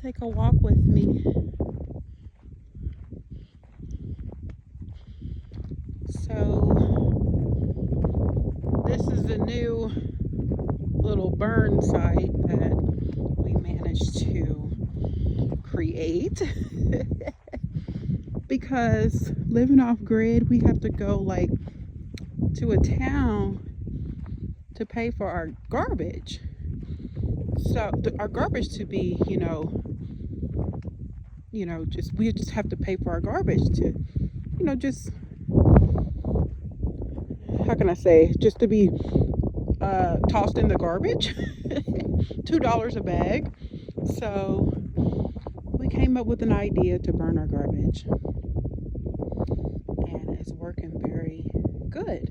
Take a walk with me. So this is a new little burn site that we managed to create because living off grid, we have to go like to a town to pay for our garbage. So our garbage to be, just we just have to pay for our garbage to, just how can I say, just to be tossed in the garbage. $2 a bag. So we came up with an idea to burn our garbage, and it's working very good.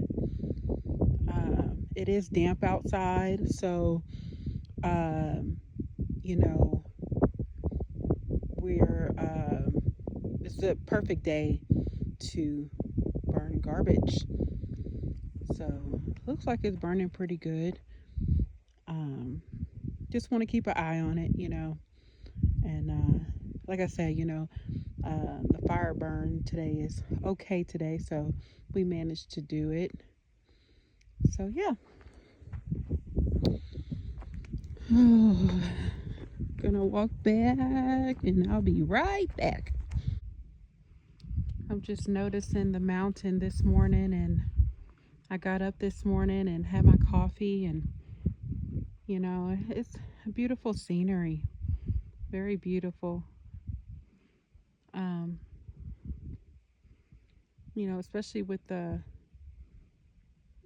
It is damp outside, so you know we're it's the perfect day to burn garbage. So looks like it's burning pretty good. Um, just want to keep an eye on it, and like I said, the fire burn today is okay today, so we managed to do it. So yeah. Gonna walk back and I'll be right back. I'm just noticing the mountain this morning, and I got up this morning and had my coffee, and it's a beautiful scenery, very beautiful. um Especially with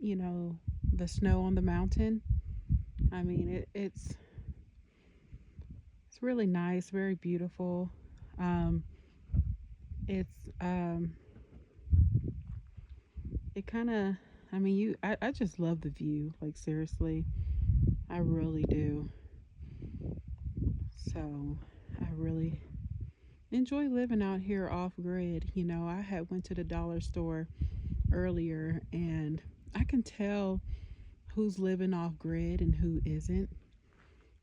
you know the snow on the mountain. I mean, it's really nice, very beautiful. um it's it kind of, I mean, I just love the view, like seriously, I really do. So I really enjoy living out here off grid. I had went to the dollar store earlier, and I can tell who's living off grid and who isn't.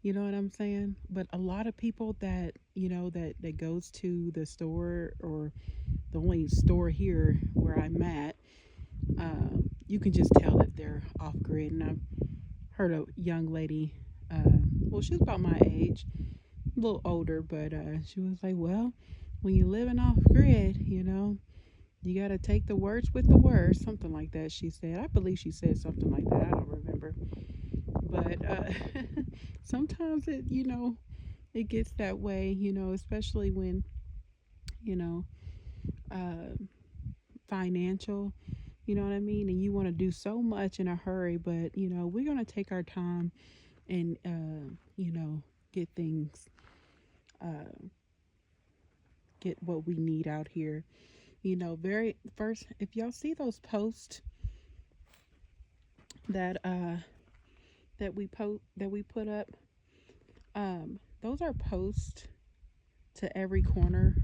You know what I'm saying? But a lot of people that, that goes to the store, or the only store here where I'm at, you can just tell if they're off grid. And I've heard a young lady, well, she was about my age, a little older, but she was like, well, when you're living off grid, you got to take the words with the words, something like that, she said. I believe she said something like that. I don't remember. But sometimes it gets that way, especially when, you know, uh, financial, you know what I mean? And you want to do so much in a hurry, but, we're going to take our time and, get things, uh, get what we need out here. Very first, if y'all see those posts that, that we put up, those are posts to every corner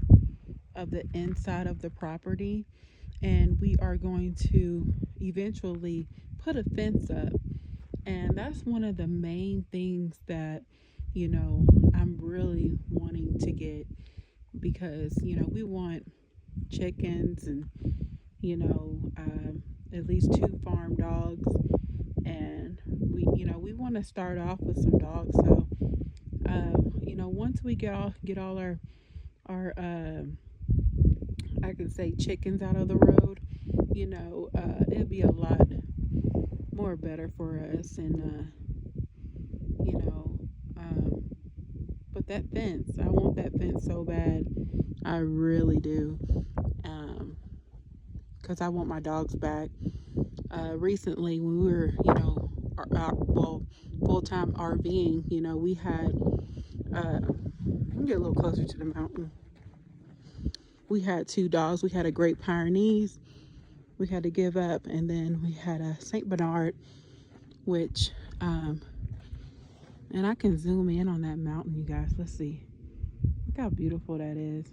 of the inside of the property, and we are going to eventually put a fence up. And that's one of the main things that, I'm really wanting to get, because, we want chickens and, at least two farm dogs. And we want to start off with some dogs. So, once we get all our I can say chickens out of the road, it'll be a lot more better for us. And, you know, um, but that fence, I want that fence so bad. I really do. Um, because I want my dogs back. Recently, when we were, well, full time RVing, we had, let me get a little closer to the mountain. We had two dogs. We had a Great Pyrenees, we had to give up, and then we had a Saint Bernard, which, and I can zoom in on that mountain, you guys. Let's see. Look how beautiful that is.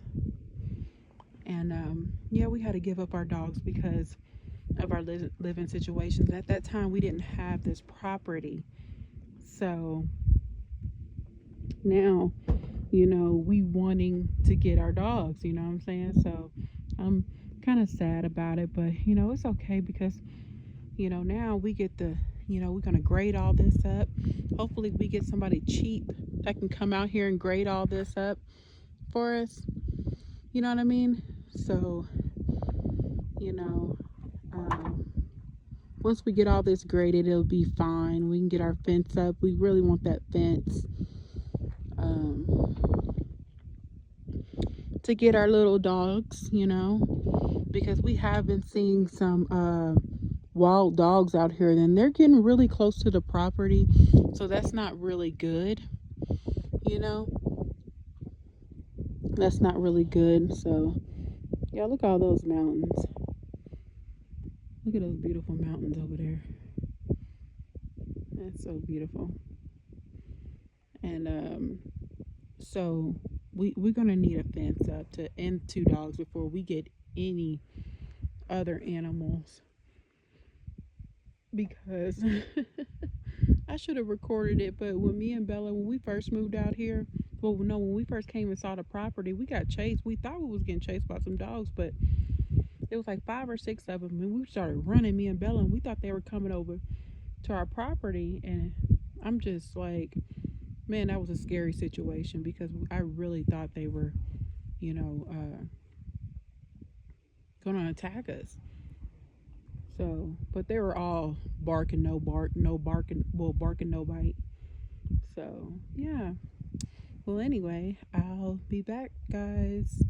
And yeah, we had to give up our dogs because of our living situations. At that time, we didn't have this property. So now we wanting to get our dogs, you know what I'm saying? So I'm kind of sad about it, but it's okay because now we get the, we're going to grade all this up. Hopefully, we get somebody cheap that can come out here and grade all this up for us. You know what I mean? So, you know, um, once we get all this graded, it'll be fine. We can get our fence up. We really want that fence um, to get our little dogs, because we have been seeing some wild dogs out here, and they're getting really close to the property. So that's not really good, you know? That's not really good. So, yeah, look at all those mountains. Look at those beautiful mountains over there. That's so beautiful. And so we're gonna need a fence up to end two dogs before we get any other animals, because I should have recorded it. But when me and Bella, when we first moved out here, well, no, when we first came and saw the property, we got chased. We thought we was getting chased by some dogs, but it was like 5 or 6 of them, and we started running, me and Bella, and we thought they were coming over to our property. And I'm just like, man, that was a scary situation because I really thought they were, you know, going to attack us. So, but they were all barking, no bark, no barking, well, barking, no bite. So, yeah. Well, anyway, I'll be back, guys.